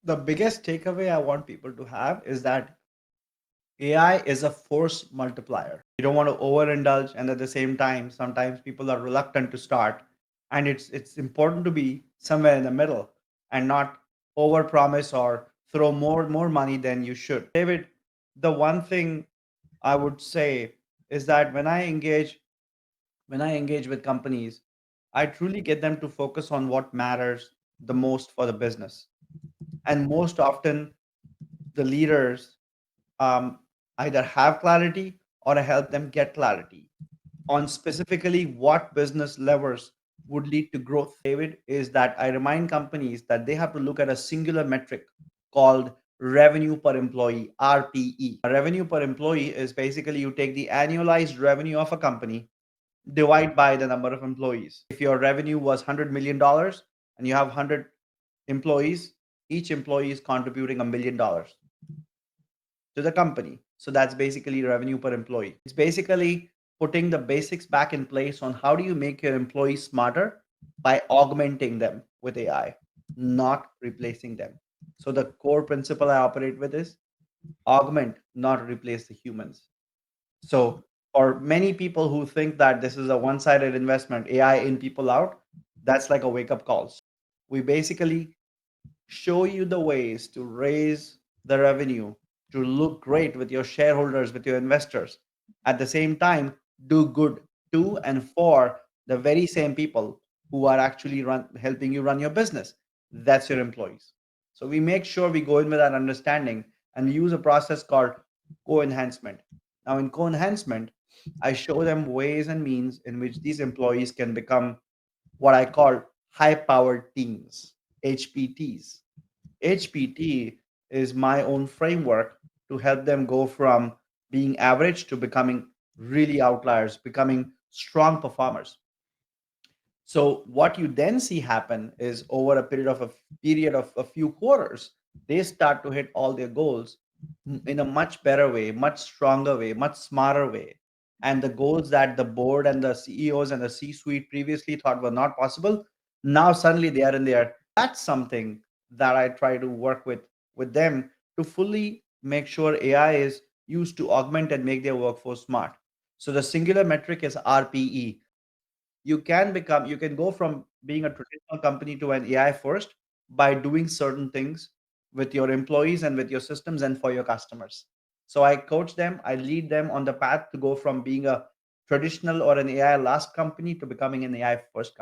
The biggest takeaway I want people to have is that AI is a force multiplier. You don't want to overindulge, and at the same time, sometimes people are reluctant to start, and it's important to be somewhere in the middle and not overpromise or throw more money than you should. David, the one thing I would say is that when I engage with companies, I truly get them to focus on what matters the most for the business. And most often, the leaders um, either have clarity or I help them get clarity on specifically what business levers would lead to growth. David, is that I remind companies that they have to look at a singular metric called revenue per employee, RPE. Revenue per employee is basically you take the annualized revenue of a company, divide by the number of employees. If your revenue was $100 million and you have 100 employees, each employee is contributing $1 million to the company. So that's basically revenue per employee. It's basically putting the basics back in place on how do you make your employees smarter by augmenting them with AI, not replacing them. So the core principle I operate with is augment, not replace the humans. So for many people who think that this is a one-sided investment, AI in people out, that's like a wake-up call. So we basically show you the ways to raise the revenue to look great with your shareholders, with your investors. At the same time, do good to and for the very same people who are actually helping you run your business. That's your employees. So we make sure we go in with that understanding and use a process called co-enhancement. Now, in co-enhancement, I show them ways and means in which these employees can become what I call high-powered teams, HPTs. HPT is my own framework to help them go from being average to becoming really outliers, becoming strong performers. So what you then see happen is over a period of a few quarters, they start to hit all their goals in a much better way, much stronger way, much smarter way. And the goals that the board and the CEOs and the C-suite previously thought were not possible, now suddenly they are in there. That's something that I try to work with them to fully make sure AI is used to augment and make their workforce smart. So the singular metric is RPE. You can go from being a traditional company to an AI first by doing certain things with your employees and with your systems and for your customers. So I coach them, I lead them on the path to go from being a traditional or an AI last company to becoming an AI first company.